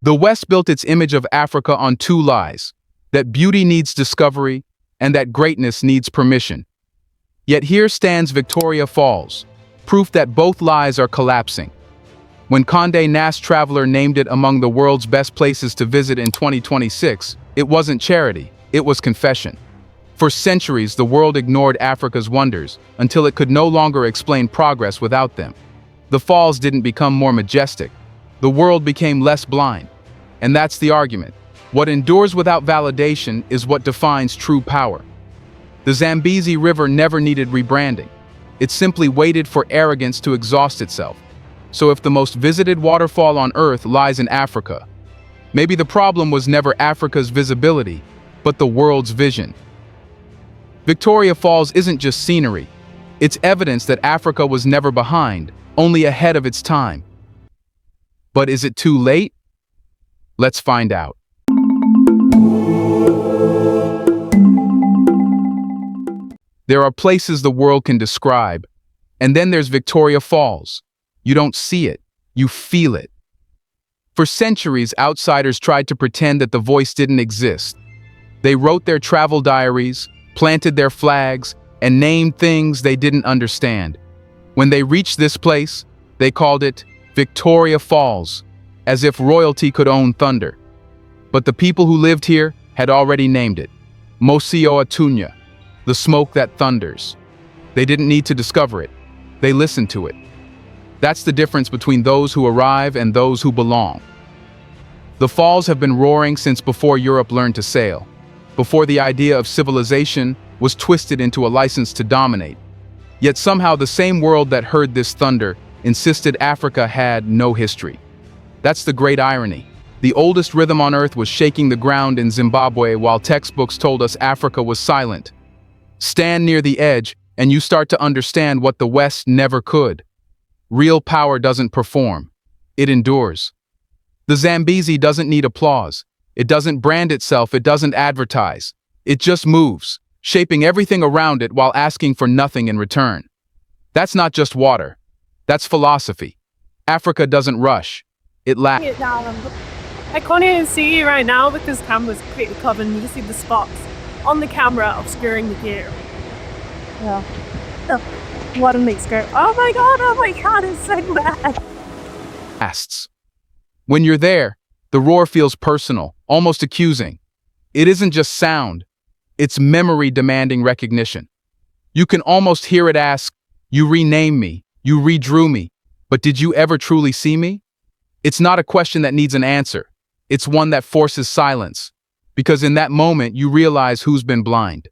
The West built its image of Africa on two lies: that beauty needs discovery and that greatness needs permission. Yet here stands Victoria Falls, proof that both lies are collapsing. When Condé Nast Traveler named it among the world's best places to visit in 2026, it wasn't charity, it was confession. For centuries, the world ignored Africa's wonders until it could no longer explain progress without them. The falls didn't become more majestic. The world became less blind. And that's the argument. What endures without validation is what defines true power. The Zambezi River never needed rebranding. It simply waited for arrogance to exhaust itself. So if the most visited waterfall on Earth lies in Africa, maybe the problem was never Africa's visibility, but the world's vision. Victoria Falls isn't just scenery. It's evidence that Africa was never behind, only ahead of its time. But is it too late? Let's find out. There are places the world can describe, and then there's Victoria Falls. You don't see it, you feel it. For centuries, outsiders tried to pretend that the voice didn't exist. They wrote their travel diaries, planted their flags, and named things they didn't understand. When they reached this place, they called it Victoria Falls, as if royalty could own thunder. But the people who lived here had already named it Mosio Atunya, the smoke that thunders. They didn't need to discover it, they listened to it. That's the difference between those who arrive and those who belong. The falls have been roaring since before Europe learned to sail, before the idea of civilization was twisted into a license to dominate. Yet somehow the same world that heard this thunder insisted Africa had no history. That's the great irony. The oldest rhythm on Earth was shaking the ground in Zimbabwe while textbooks told us Africa was silent. Stand near the edge and you start to understand what the West never could. Real power doesn't perform, it endures. The Zambezi doesn't need applause. It doesn't brand itself, it doesn't advertise. It just moves, shaping everything around it while asking for nothing in return. That's not just water, that's philosophy. Africa doesn't rush, it lasts. I can't even see you right now because the camera's completely covered and you can see the spots on the camera obscuring the view. Yeah. What a mix go. Oh my god, it's so bad. When you're there, the roar feels personal, almost accusing. It isn't just sound, it's memory demanding recognition. You can almost hear it ask, you renamed me, you redrew me, but did you ever truly see me? It's not a question that needs an answer, it's one that forces silence, because in that moment you realize who's been blind.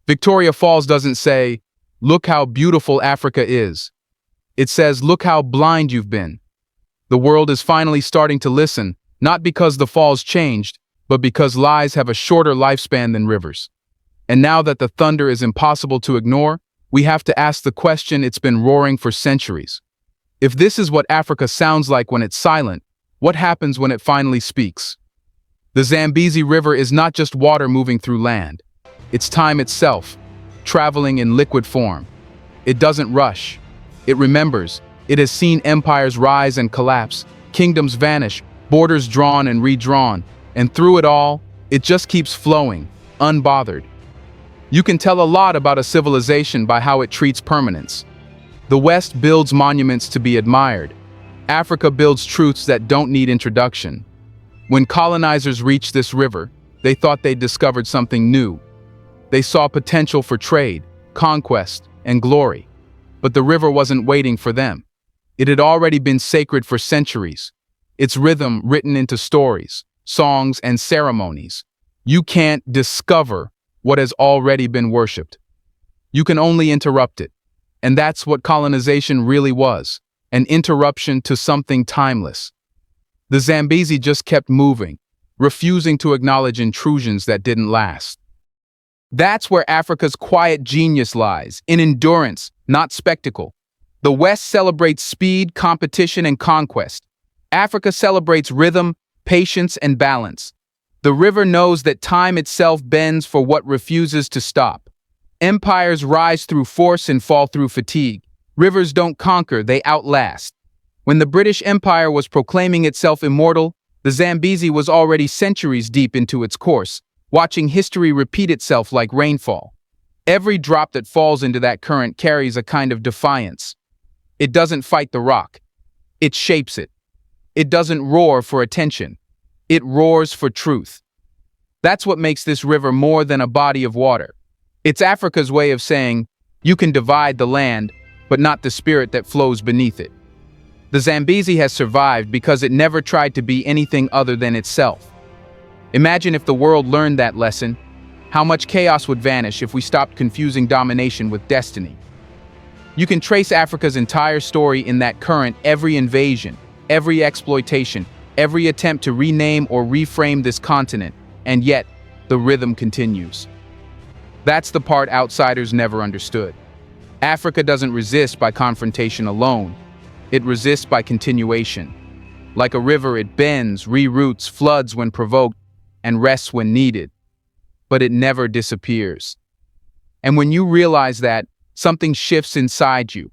Victoria Falls doesn't say, look how beautiful Africa is. It says, look how blind you've been. The world is finally starting to listen, not because the falls changed, but because lies have a shorter lifespan than rivers. And now that the thunder is impossible to ignore, we have to ask the question it's been roaring for centuries. If this is what Africa sounds like when it's silent, what happens when it finally speaks? The Zambezi River is not just water moving through land. It's time itself, traveling in liquid form. It doesn't rush. It remembers. It has seen empires rise and collapse, kingdoms vanish, borders drawn and redrawn, and through it all, it just keeps flowing, unbothered. You can tell a lot about a civilization by how it treats permanence. The West builds monuments to be admired. Africa builds truths that don't need introduction. When colonizers reached this river, they thought they'd discovered something new. They saw potential for trade, conquest, and glory. But the river wasn't waiting for them. It had already been sacred for centuries. Its rhythm written into stories, songs, and ceremonies. You can't discover what has already been worshipped. You can only interrupt it. And that's what colonization really was, an interruption to something timeless. The Zambezi just kept moving, refusing to acknowledge intrusions that didn't last. That's where Africa's quiet genius lies, in endurance, not spectacle. The West celebrates speed, competition, and conquest. Africa celebrates rhythm, patience, and balance. The river knows that time itself bends for what refuses to stop. Empires rise through force and fall through fatigue. Rivers don't conquer, they outlast. When the British Empire was proclaiming itself immortal, The Zambezi was already centuries deep into its course, watching history repeat itself like rainfall. Every drop that falls into that current carries a kind of defiance. It doesn't fight the rock. It shapes it. It doesn't roar for attention. It roars for truth. That's what makes this river more than a body of water. It's Africa's way of saying, you can divide the land, but not the spirit that flows beneath it. The Zambezi has survived because it never tried to be anything other than itself. Imagine if the world learned that lesson, how much chaos would vanish if we stopped confusing domination with destiny. You can trace Africa's entire story in that current: every invasion, every exploitation, every attempt to rename or reframe this continent, and yet, the rhythm continues. That's the part outsiders never understood. Africa doesn't resist by confrontation alone. It resists by continuation. Like a river, it bends, reroutes, floods when provoked, and rests when needed. But it never disappears. And when you realize that, something shifts inside you.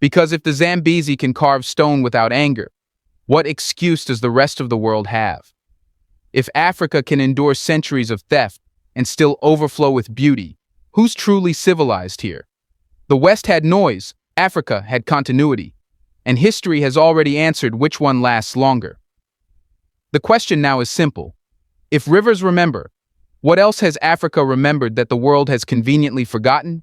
Because if the Zambezi can carve stone without anger, what excuse does the rest of the world have? If Africa can endure centuries of theft and still overflow with beauty, who's truly civilized here? The West had noise, Africa had continuity. And history has already answered which one lasts longer. The question now is simple. If rivers remember, what else has Africa remembered that the world has conveniently forgotten?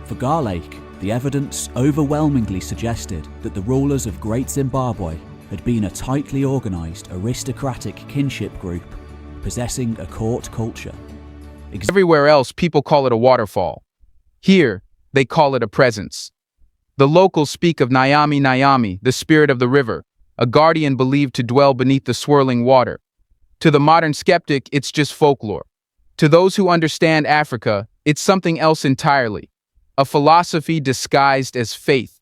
For Garlake, the evidence overwhelmingly suggested that the rulers of Great Zimbabwe had been a tightly organised aristocratic kinship group possessing a court culture. Everywhere else, people call it a waterfall. Here, they call it a presence. The locals speak of Nyami Nyami, the spirit of the river, a guardian believed to dwell beneath the swirling water. To the modern skeptic, it's just folklore. To those who understand Africa, it's something else entirely, a philosophy disguised as faith.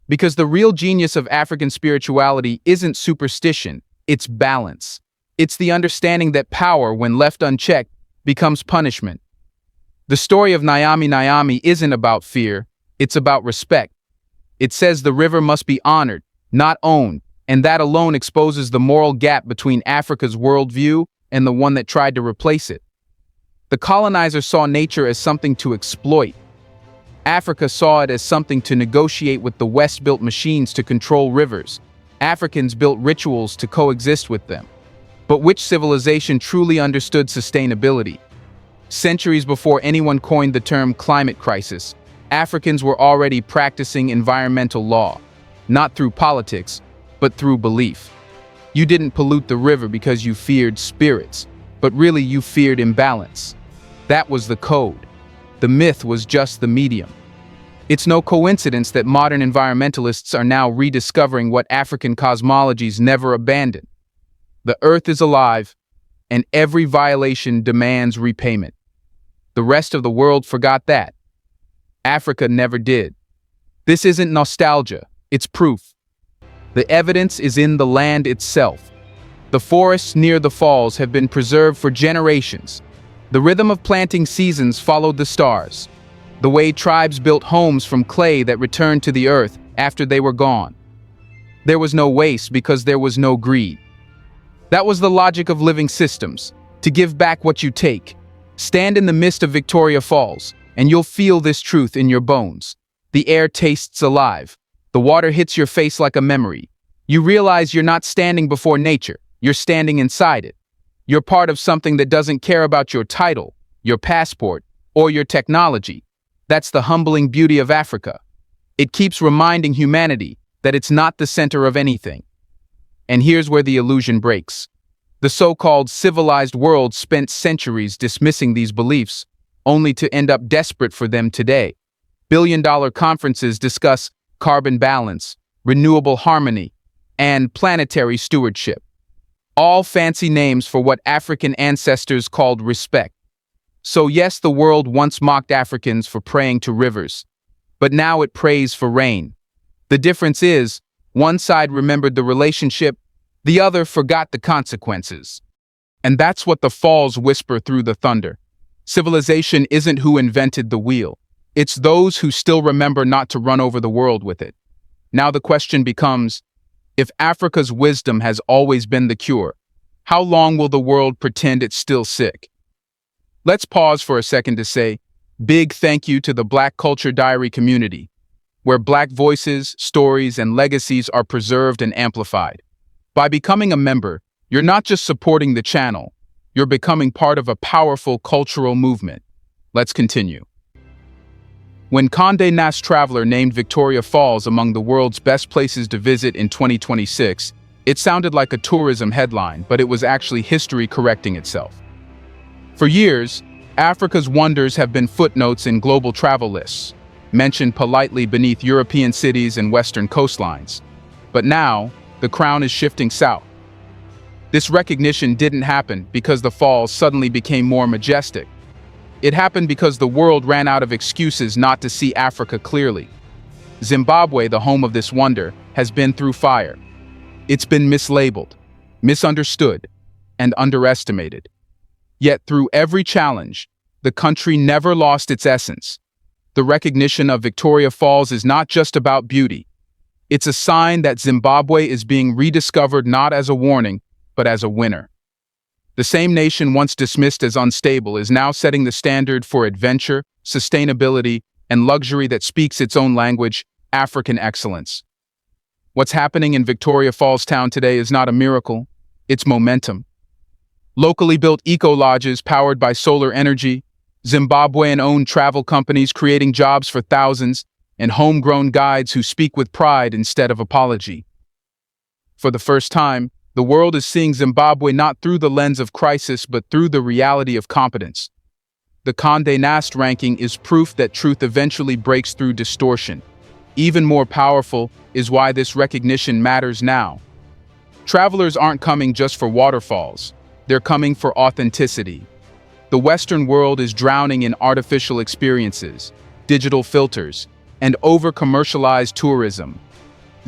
Because the real genius of African spirituality isn't superstition, it's balance. It's the understanding that power, when left unchecked, becomes punishment. The story of Nyami Nyami isn't about fear, it's about respect. It says the river must be honored, not owned, and that alone exposes the moral gap between Africa's worldview and the one that tried to replace it. The colonizer saw nature as something to exploit. Africa saw it as something to negotiate with. The West built machines to control rivers. Africans built rituals to coexist with them. But which civilization truly understood sustainability? Centuries before anyone coined the term climate crisis, Africans were already practicing environmental law, not through politics, but through belief. You didn't pollute the river because you feared spirits, but really you feared imbalance. That was the code. The myth was just the medium. It's no coincidence that modern environmentalists are now rediscovering what African cosmologies never abandoned. The earth is alive, and every violation demands repayment. The rest of the world forgot that. Africa never did. This isn't nostalgia, it's proof. The evidence is in the land itself. The forests near the falls have been preserved for generations. The rhythm of planting seasons followed the stars. The way tribes built homes from clay that returned to the earth after they were gone. There was no waste because there was no greed. That was the logic of living systems, to give back what you take. Stand in the midst of Victoria Falls, and you'll feel this truth in your bones. The air tastes alive. The water hits your face like a memory. You realize you're not standing before nature, you're standing inside it. You're part of something that doesn't care about your title, your passport, or your technology. That's the humbling beauty of Africa. It keeps reminding humanity that it's not the center of anything. And here's where the illusion breaks. The so-called civilized world spent centuries dismissing these beliefs, only to end up desperate for them today. Billion-dollar conferences discuss carbon balance, renewable harmony, and planetary stewardship. All fancy names for what African ancestors called respect. So yes, the world once mocked Africans for praying to rivers, but now it prays for rain. The difference is, one side remembered the relationship, the other forgot the consequences. And that's what the falls whisper through the thunder. Civilization isn't who invented the wheel. It's those who still remember not to run over the world with it. Now the question becomes, If Africa's wisdom has always been the cure, how long will the world pretend it's still sick? Let's pause for a second to say big thank you to the Black Culture Diary community, where Black voices, stories, and legacies are preserved and amplified. By becoming a member, you're not just supporting the channel, you're becoming part of a powerful cultural movement. Let's continue. When Condé Nast Traveler named Victoria Falls among the world's best places to visit in 2026, it sounded like a tourism headline, but it was actually history correcting itself. For years, Africa's wonders have been footnotes in global travel lists, mentioned politely beneath European cities and Western coastlines. But now, the crown is shifting south. This recognition didn't happen because the falls suddenly became more majestic. It happened because the world ran out of excuses not to see Africa clearly. Zimbabwe, the home of this wonder, has been through fire. It's been mislabeled, misunderstood, and underestimated. Yet through every challenge, the country never lost its essence. The recognition of Victoria Falls is not just about beauty. It's a sign that Zimbabwe is being rediscovered not as a warning, but as a winner. The same nation once dismissed as unstable is now setting the standard for adventure, sustainability, and luxury that speaks its own language, African excellence. What's happening in Victoria Falls town today is not a miracle, it's momentum. Locally built eco-lodges powered by solar energy, Zimbabwean-owned travel companies creating jobs for thousands, and homegrown guides who speak with pride instead of apology. For the first time, the world is seeing Zimbabwe not through the lens of crisis but through the reality of competence. The Condé Nast ranking is proof that truth eventually breaks through distortion. Even more powerful is why this recognition matters now. Travelers aren't coming just for waterfalls, they're coming for authenticity. The Western world is drowning in artificial experiences, digital filters, and over-commercialized tourism.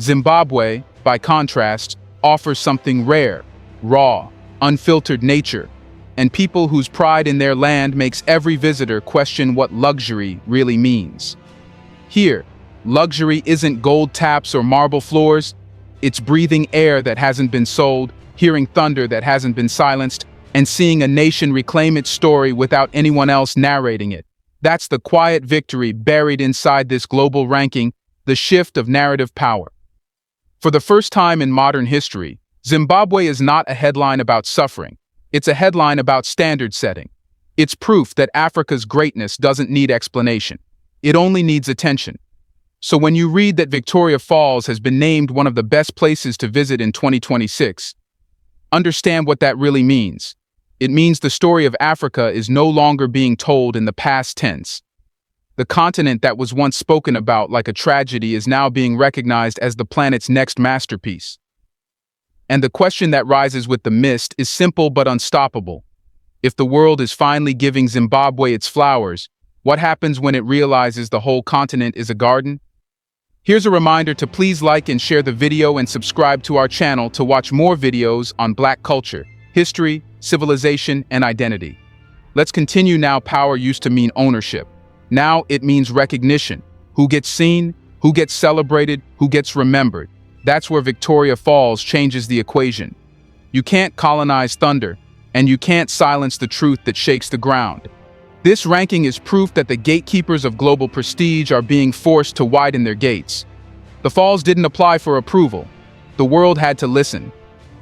Zimbabwe, by contrast, offers something rare, raw, unfiltered nature, and people whose pride in their land makes every visitor question what luxury really means. Here, luxury isn't gold taps or marble floors, it's breathing air that hasn't been sold, hearing thunder that hasn't been silenced, and seeing a nation reclaim its story without anyone else narrating it. That's the quiet victory buried inside this global ranking, the shift of narrative power. For the first time in modern history, Zimbabwe is not a headline about suffering, it's a headline about standard setting. It's proof that Africa's greatness doesn't need explanation, it only needs attention. So when you read that Victoria Falls has been named one of the best places to visit in 2026, understand what that really means. It means the story of Africa is no longer being told in the past tense. The continent that was once spoken about like a tragedy is now being recognized as the planet's next masterpiece. And the question that rises with the mist is simple but unstoppable. If the world is finally giving Zimbabwe its flowers, what happens when it realizes the whole continent is a garden? Here's a reminder to please like and share the video and subscribe to our channel to watch more videos on Black culture, history, civilization, and identity. Let's continue now. Power used to mean ownership. Now it means recognition. Who gets seen, who gets celebrated, who gets remembered. That's where Victoria Falls changes the equation. You can't colonize thunder, and you can't silence the truth that shakes the ground. This ranking is proof that the gatekeepers of global prestige are being forced to widen their gates. The falls didn't apply for approval. The world had to listen.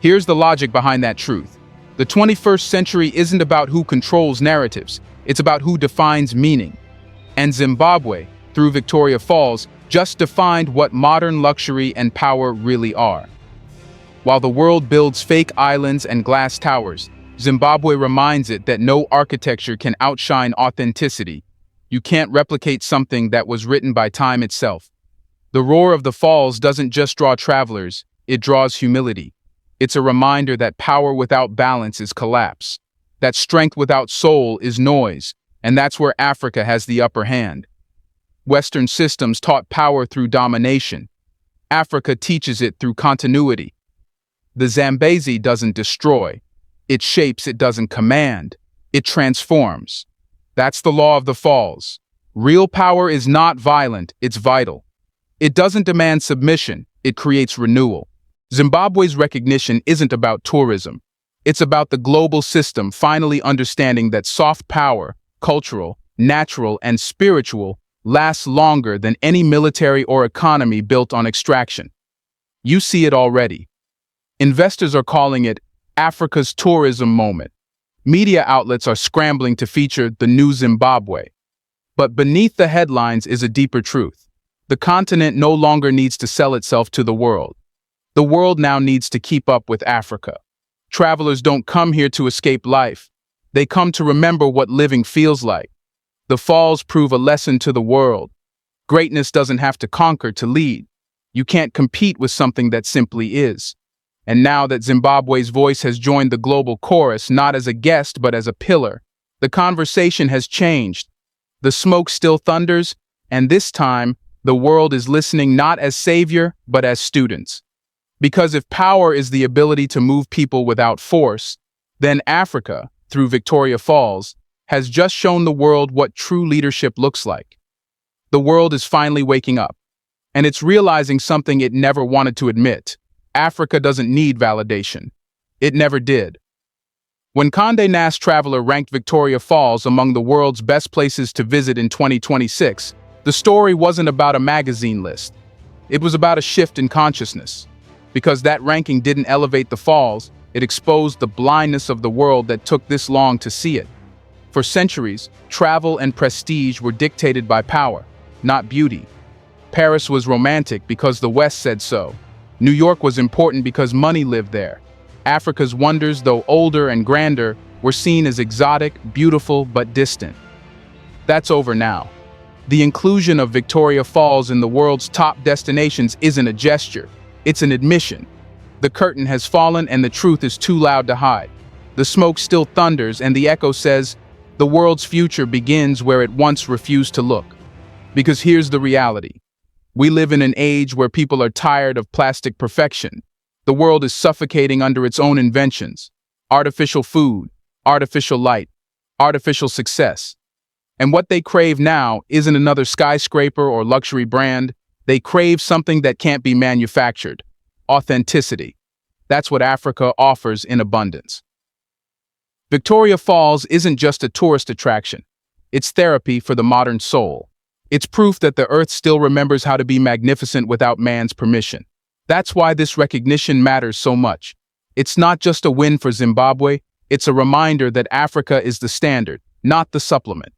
Here's the logic behind that truth. The 21st century isn't about who controls narratives, it's about who defines meaning. And Zimbabwe, through Victoria Falls, just defined what modern luxury and power really are. While the world builds fake islands and glass towers, Zimbabwe reminds it that no architecture can outshine authenticity. You can't replicate something that was written by time itself. The roar of the falls doesn't just draw travelers, it draws humility. It's a reminder that power without balance is collapse, that strength without soul is noise, and that's where Africa has the upper hand. Western systems taught power through domination. Africa teaches it through continuity. The Zambezi doesn't destroy. It shapes, it doesn't command. It transforms. That's the law of the falls. Real power is not violent, it's vital. It doesn't demand submission, it creates renewal. Zimbabwe's recognition isn't about tourism. It's about the global system finally understanding that soft power, cultural, natural, and spiritual, lasts longer than any military or economy built on extraction. You see it already. Investors are calling it Africa's tourism moment. Media outlets are scrambling to feature the new Zimbabwe. But beneath the headlines is a deeper truth. The continent no longer needs to sell itself to the world. The world now needs to keep up with Africa. Travelers don't come here to escape life. They come to remember what living feels like. The falls prove a lesson to the world. Greatness doesn't have to conquer to lead. You can't compete with something that simply is. And now that Zimbabwe's voice has joined the global chorus, not as a guest but as a pillar, the conversation has changed. The smoke still thunders, and this time, the world is listening not as savior but as students. Because if power is the ability to move people without force, then Africa, through Victoria Falls, has just shown the world what true leadership looks like. The world is finally waking up, and it's realizing something it never wanted to admit. Africa doesn't need validation. It never did. When Condé Nast Traveler ranked Victoria Falls among the world's best places to visit in 2026, the story wasn't about a magazine list. It was about a shift in consciousness. Because that ranking didn't elevate the falls, it exposed the blindness of the world that took this long to see it. For centuries, travel and prestige were dictated by power, not beauty. Paris was romantic because the West said so. New York was important because money lived there. Africa's wonders, though older and grander, were seen as exotic, beautiful, but distant. That's over now. The inclusion of Victoria Falls in the world's top destinations isn't a gesture. It's an admission. The curtain has fallen and the truth is too loud to hide. The smoke still thunders and the echo says, the world's future begins where it once refused to look. Because here's the reality. We live in an age where people are tired of plastic perfection. The world is suffocating under its own inventions. Artificial food, artificial light, artificial success. And what they crave now isn't another skyscraper or luxury brand. They crave something that can't be manufactured. Authenticity. That's what Africa offers in abundance. Victoria Falls isn't just a tourist attraction. It's therapy for the modern soul. It's proof that the earth still remembers how to be magnificent without man's permission. That's why this recognition matters so much. It's not just a win for Zimbabwe, it's a reminder that Africa is the standard, not the supplement.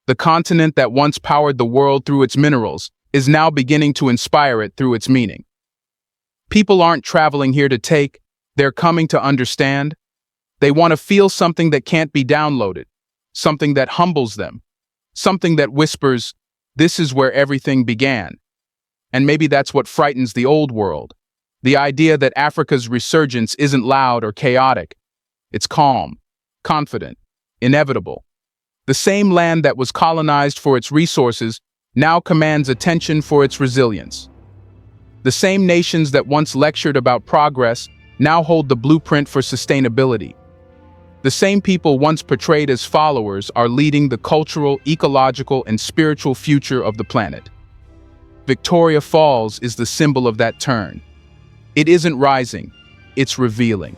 The continent that once powered the world through its minerals is now beginning to inspire it through its meaning. People aren't traveling here to take, they're coming to understand. They want to feel something that can't be downloaded, something that humbles them, something that whispers, this is where everything began. And maybe that's what frightens the old world. The idea that Africa's resurgence isn't loud or chaotic. It's calm, confident, inevitable. The same land that was colonized for its resources now commands attention for its resilience. The same nations that once lectured about progress now hold the blueprint for sustainability. The same people once portrayed as followers are leading the cultural, ecological, and spiritual future of the planet. Victoria Falls is the symbol of that turn. It isn't rising, it's revealing.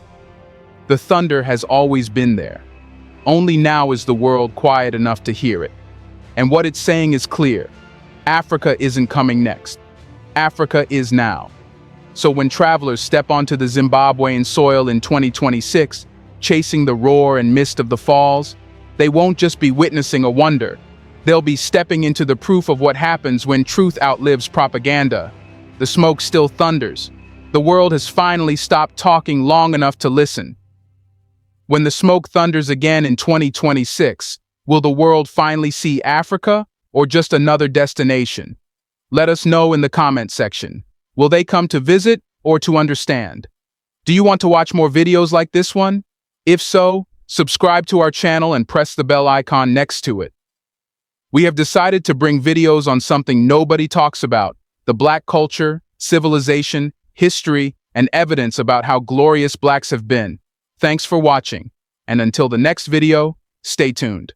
The thunder has always been there. Only now is the world quiet enough to hear it. And what it's saying is clear. Africa isn't coming next. Africa is now. So when travelers step onto the Zimbabwean soil in 2026, chasing the roar and mist of the falls, they won't just be witnessing a wonder. They'll be stepping into the proof of what happens when truth outlives propaganda. The smoke still thunders. The world has finally stopped talking long enough to listen. When the smoke thunders again in 2026, will the world finally see Africa or just another destination? Let us know in the comment section. Will they come to visit or to understand? Do you want to watch more videos like this one? If so, subscribe to our channel and press the bell icon next to it. We have decided to bring videos on something nobody talks about, the Black culture, civilization, history, and evidence about how glorious Blacks have been. Thanks for watching, and until the next video, stay tuned.